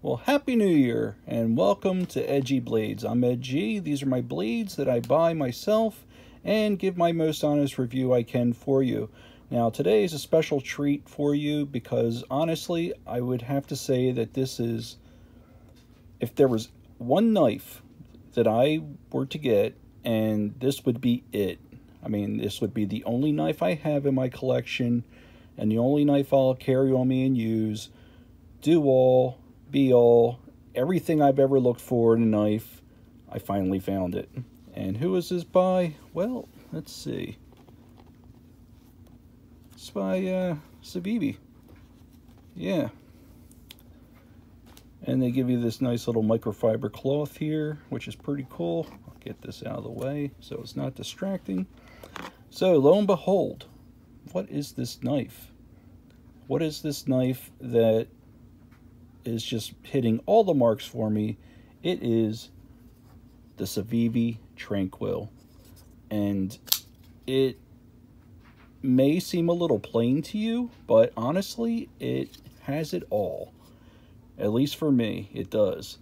Well, Happy New Year and welcome to Edgy Blades. I'm Ed G. These are my blades that I buy myself and give my most honest review I can for you. Now, today is a special treat for you because honestly, I would have to say that this is, if there was one knife that I were to get, and this would be it. I mean, this would be the only knife I have in my collection and the only knife I'll carry on me and use. Do all, be all, everything I've ever looked for in a knife, I finally found it. And who is this by? Well, let's see. It's by Civivi. Yeah. And they give you this nice little microfiber cloth here, which is pretty cool. I'll get this out of the way so it's not distracting. So, lo and behold, what is this knife? What is this knife that is just hitting all the marks for me? It is the Civivi Tranquil. And it may seem a little plain to you, but honestly, it has it all. At least for me, it does.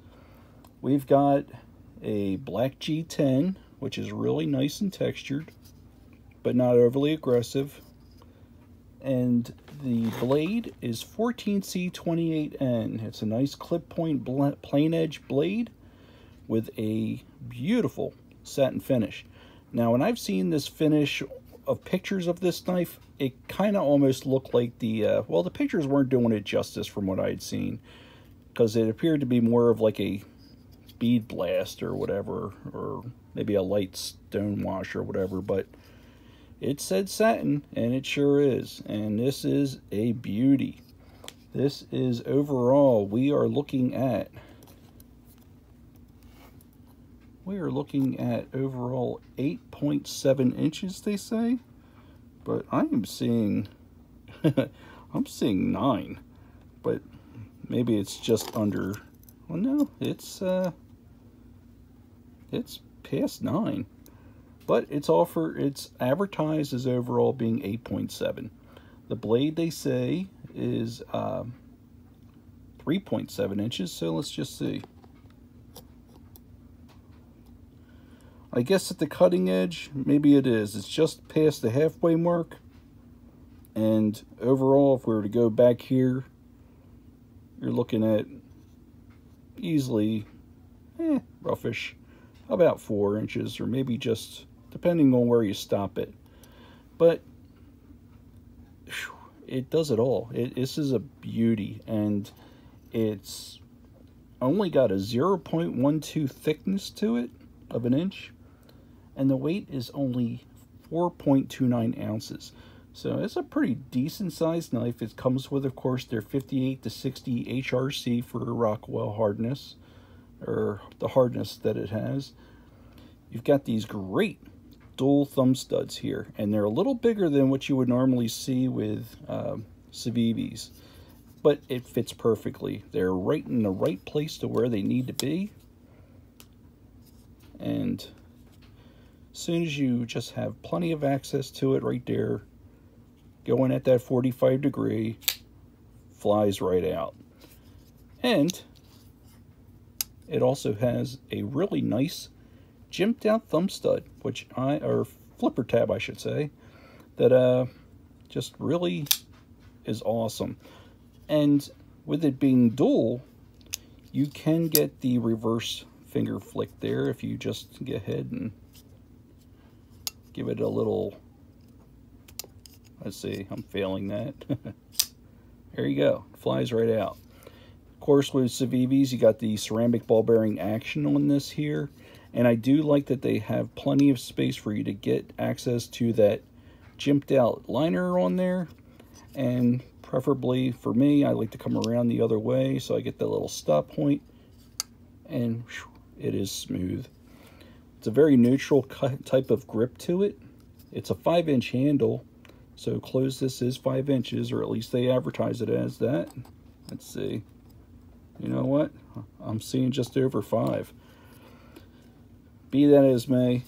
We've got a black G10, which is really nice and textured, but not overly aggressive. And the blade is 14C28N. It's a nice clip point plain edge blade with a beautiful satin finish. Now, when I've seen this finish of pictures of this knife, it kind of almost looked like the, well, the pictures weren't doing it justice from what I had seen, because it appeared to be more of like a bead blast or whatever, or maybe a light stone wash or whatever, but it said satin, and it sure is. And this is a beauty. This is overall, we are looking at overall 8.7 inches, they say, but I am seeing I'm seeing 9, but maybe it's just under. Well, no, it's past 9. But it's advertised as overall being 8.7. The blade, they say, is 3.7 inches, so let's just see. I guess at the cutting edge, maybe it is. It's just past the halfway mark. And overall, if we were to go back here, you're looking at easily, roughish, about 4 inches, or maybe just, depending on where you stop it. But it does it all. This is a beauty, and it's only got a 0.12 thickness to it of an inch, and the weight is only 4.29 ounces. So it's a pretty decent sized knife. It comes with, of course, their 58 to 60 HRC for Rockwell hardness, or the hardness that it has. You've got these great dual thumb studs here, and they're a little bigger than what you would normally see with Civivis, but it fits perfectly. They're right in the right place to where they need to be, and as soon as you just have plenty of access to it right there, going at that 45 degree, flies right out. And it also has a really nice jimped out thumb stud, or flipper tab, I should say, that just really is awesome. And with it being dual, you can get the reverse finger flick there if you just go ahead and give it a little, let's see, I'm failing that. There you go, flies right out. Of course, with Civivis, you got the ceramic ball bearing action on this here. And I do like that they have plenty of space for you to get access to that jimped out liner on there. And preferably for me, I like to come around the other way so I get that little stop point. And it is smooth. It's a very neutral type of grip to it. It's a 5-inch handle. So close this is 5 inches, or at least they advertise it as that. Let's see. You know what? I'm seeing just over 5. Be that as may,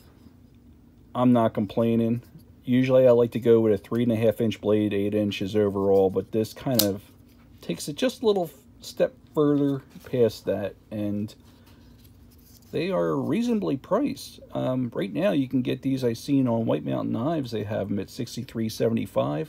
I'm not complaining. Usually I like to go with a 3.5-inch blade, 8 inches overall, but this kind of takes it just a little step further past that, and they are reasonably priced. Right now, you can get these I've seen on White Mountain Knives. They have them at $63.75,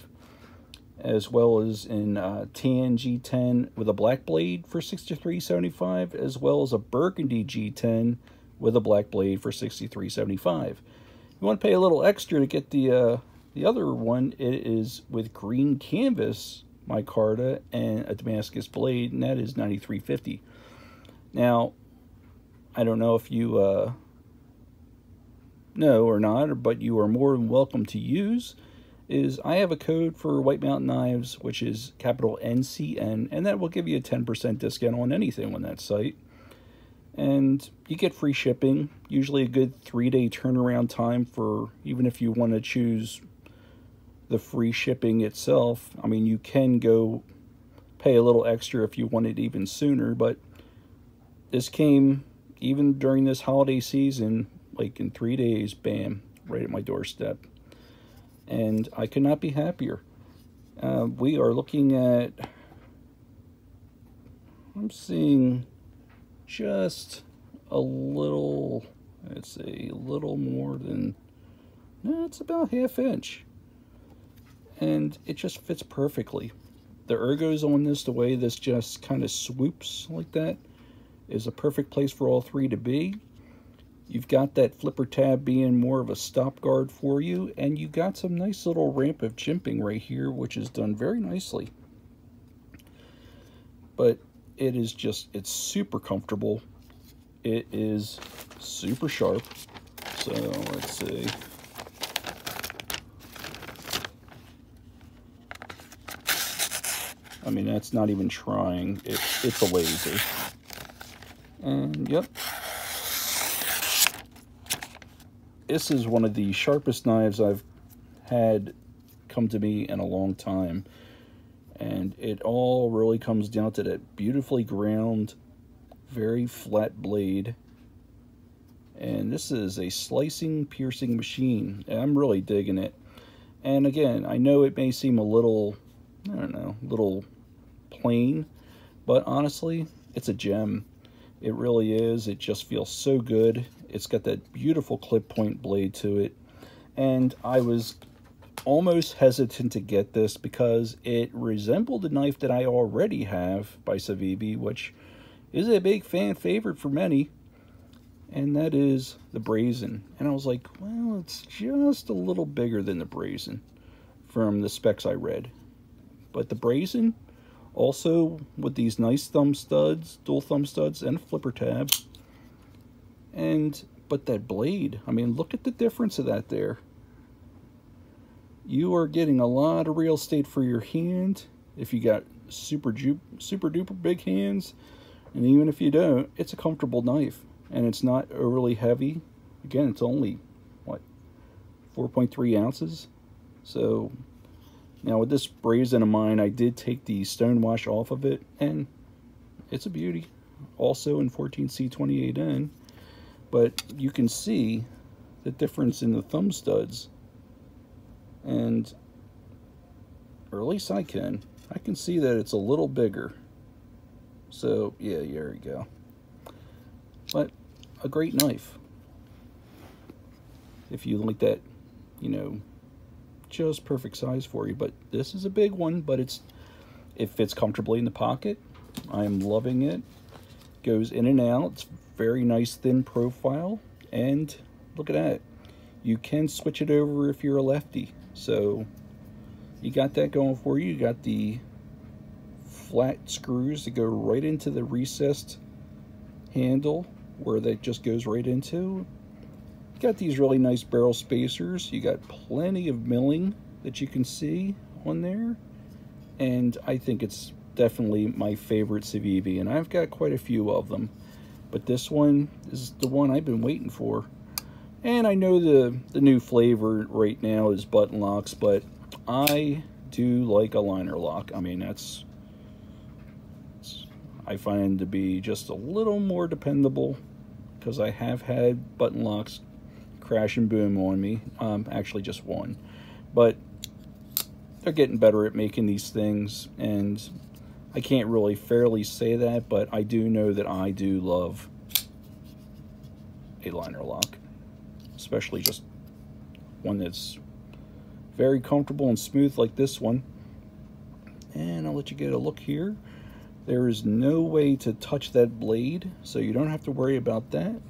as well as in tan G10 with a black blade for $63.75, as well as a burgundy G10 with a black blade for $63.75. You want to pay a little extra to get the other one. It is with green canvas micarta and a Damascus blade, and that is $93.50. Now, I don't know if you know or not, but you are more than welcome to use. I have a code for White Mountain Knives, which is capital NCN, and that will give you a 10% discount on anything on that site. And you get free shipping, usually a good 3-day turnaround time for, even if you want to choose the free shipping itself. I mean, you can go pay a little extra if you want it even sooner, but this came even during this holiday season, like in 3 days, bam, right at my doorstep. And I could not be happier. We are looking at, I'm seeing just a little, let's say a little more than, no, it's about 1/2 inch. And it just fits perfectly. The ergos on this, the way this just kind of swoops like that, is a perfect place for all three to be. You've got that flipper tab being more of a stop guard for you, and you got some nice little ramp of jimping right here, which is done very nicely. But it is just, it's super comfortable. It is super sharp. So let's see. I mean, that's not even trying. It's a laser. And yep. This is one of the sharpest knives I've had come to me in a long time. And it all really comes down to that beautifully ground, very flat blade. And this is a slicing, piercing machine. And I'm really digging it. And again, I know it may seem a little, I don't know, little plain, but honestly, it's a gem. It really is. It just feels so good. It's got that beautiful clip point blade to it. And I was almost hesitant to get this because it resembled a knife that I already have by Civivi, which is a big fan favorite for many, and that is the Brazen. And I was like, well, it's just a little bigger than the Brazen from the specs I read. But the Brazen, also with these nice thumb studs, dual thumb studs, and a flipper tab. But that blade, I mean, look at the difference of that there. You are getting a lot of real estate for your hand if you got super duper big hands. And even if you don't, it's a comfortable knife. And it's not overly heavy. Again, it's only, what, 4.3 ounces? So, now with this Brazen of mine, I did take the stonewash off of it, and it's a beauty. Also in 14C28N. But you can see the difference in the thumb studs. And, or at least I can see that it's a little bigger. So, yeah, there we go. But a great knife. If you like that, you know, just perfect size for you. But this is a big one, but it fits comfortably in the pocket. I am loving it. Goes in and out. It's very nice thin profile. And look at that. You can switch it over if you're a lefty. So you got that going for you. You got the flat screws that go right into the recessed handle where that just goes right into. You got these really nice barrel spacers. You got plenty of milling that you can see on there. And I think it's definitely my favorite Civivi, and I've got quite a few of them. But this one is the one I've been waiting for. And I know the new flavor right now is button locks, but I do like a liner lock. I mean, I find to be just a little more dependable, because I have had button locks crash and boom on me. Actually just one. But they're getting better at making these things, and I can't really fairly say that, but I do know that I do love a liner lock, especially just one that's very comfortable and smooth like this one. And I'll let you get a look here. There is no way to touch that blade, so you don't have to worry about that.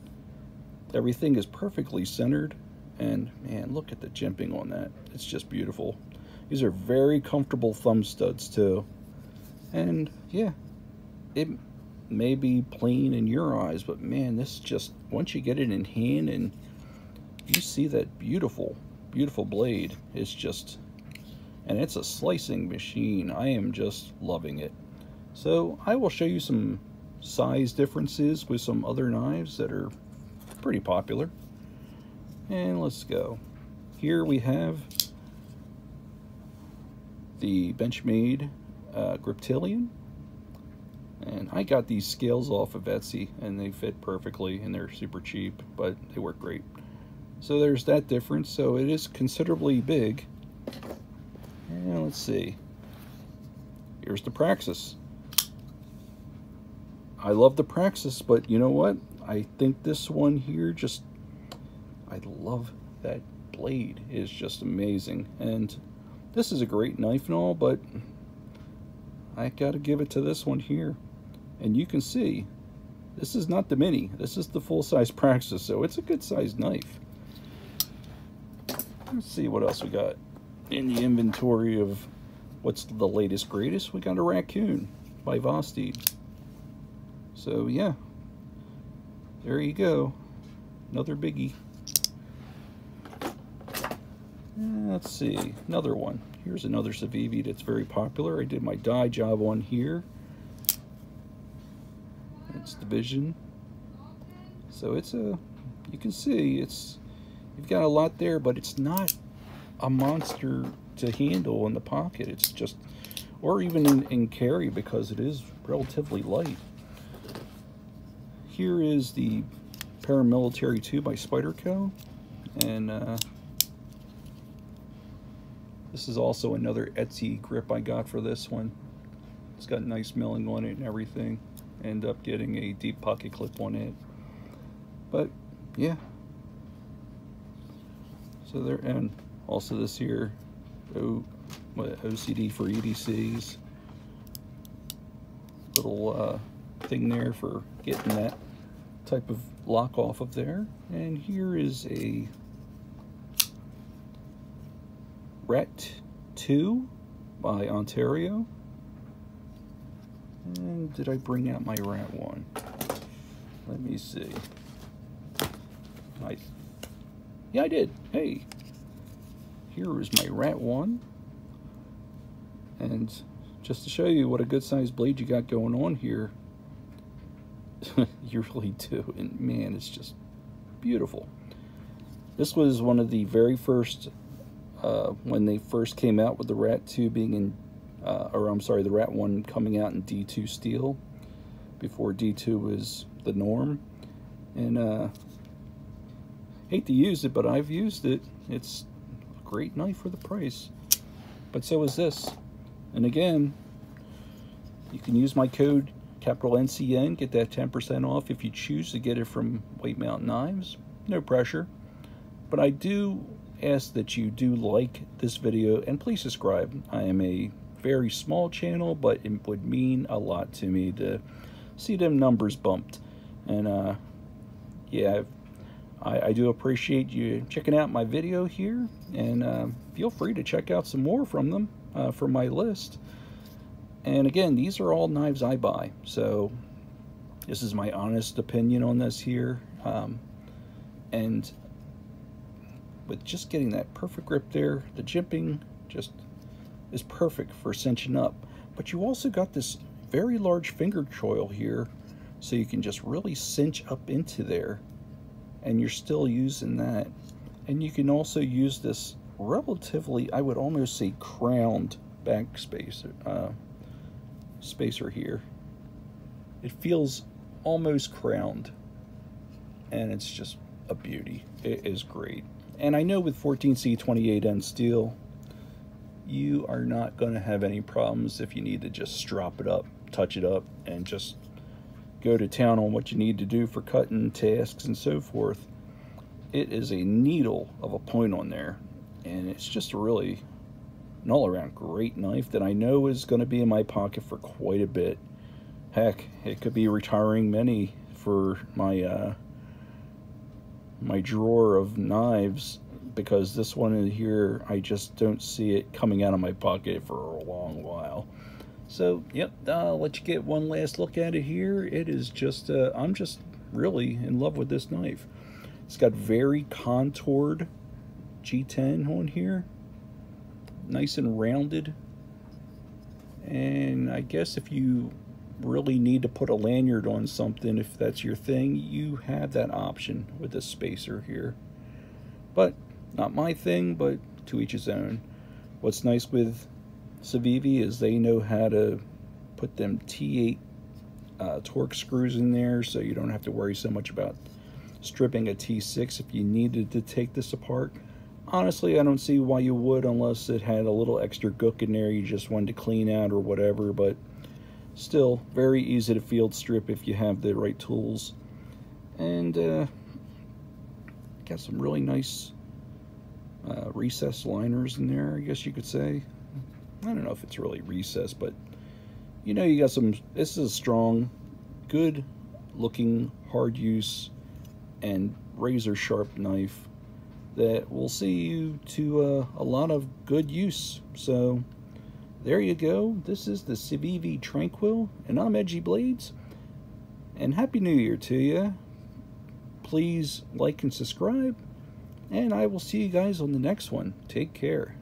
Everything is perfectly centered, and man, look at the jimping on that. It's just beautiful. These are very comfortable thumb studs too. And yeah, it may be plain in your eyes, but man, this just, once you get it in hand and you see that beautiful, beautiful blade, it's just, and it's a slicing machine. I am just loving it. So I will show you some size differences with some other knives that are pretty popular. And let's go. Here we have the Benchmade Griptilian. And I got these scales off of Etsy, and they fit perfectly, and they're super cheap, but they work great. So there's that difference. So it is considerably big. And let's see. Here's the Praxis. I love the Praxis, but you know what? I think this one here just, I love that blade. It is just amazing. And this is a great knife and all, but I gotta give it to this one here. And you can see, this is not the mini. This is the full-size Praxis, so it's a good-sized knife. Let's see what else we got in the inventory of what's the latest greatest. We got a Raccoon by Vosteed. So yeah, there you go, another biggie. Let's see, another one. Here's another Civivi that's very popular. I did my dye job on here. It's the Vision. So it's a, you can see it's, you've got a lot there, but it's not a monster to handle in the pocket. It's just, or even in carry, because it is relatively light. Here is the Paramilitary 2 by Spyderco, and this is also another Etsy grip I got for this one. It's got nice milling on it and everything. End up getting a deep pocket clip on it, but yeah. So there, and also this here, OCD for EDCs, little thing there for getting that type of lock off of there. And here is a Ret 2 by Ontario. And did I bring out my Rat 1? Let me see. Yeah, I did. Hey, here is my Rat 1. And just to show you what a good sized blade you got going on here, you really do. And man, it's just beautiful. This was one of the very first, when they first came out with the Rat 2 being in, or I'm sorry, the Rat 1 coming out in D2 steel, before D2 was the norm. And hate to use it, but I've used it. It's a great knife for the price. But so is this. And again, you can use my code capital NCN, get that 10% off if you choose to get it from White Mountain Knives. No pressure. But I do ask that you do like this video and please subscribe. I am a very small channel, but it would mean a lot to me to see them numbers bumped. And yeah, I do appreciate you checking out my video here, and feel free to check out some more from them, from my list. And again, these are all knives I buy, so this is my honest opinion on this here. And with just getting that perfect grip there, the jimping just is perfect for cinching up. But you also got this very large finger choil here, so you can just really cinch up into there, and you're still using that. And you can also use this relatively, I would almost say, crowned back spacer here. It feels almost crowned, and it's just a beauty. It is great. And I know with 14C 28N steel, you are not going to have any problems if you need to just strop it up touch it up and just go to town on what you need to do for cutting tasks and so forth. It is a needle of a point on there, and it's just really an all-around great knife that I know is going to be in my pocket for quite a bit. Heck, it could be retiring many for my my drawer of knives, because this one in here, I just don't see it coming out of my pocket for a long while. So, yep, I'll let you get one last look at it here. It is just, I'm just really in love with this knife. It's got very contoured G10 on here. Nice and rounded. And I guess if you really need to put a lanyard on something, if that's your thing, you have that option with this spacer here. But not my thing, but to each his own. What's nice with Civivi is they know how to put them T8 torque screws in there, so you don't have to worry so much about stripping a T6 if you needed to take this apart. Honestly, I don't see why you would, unless it had a little extra gook in there you just wanted to clean out or whatever, but still very easy to field strip if you have the right tools. And got some really nice recessed liners in there, I guess you could say. I don't know if it's really recessed, but you know, you got some. This is a strong, good looking, hard use and razor sharp knife that will see you to a lot of good use. So there you go. This is the Civivi Tranquil, and I'm Edgy Blades, and Happy New Year to you. Please like and subscribe, and I will see you guys on the next one. Take care.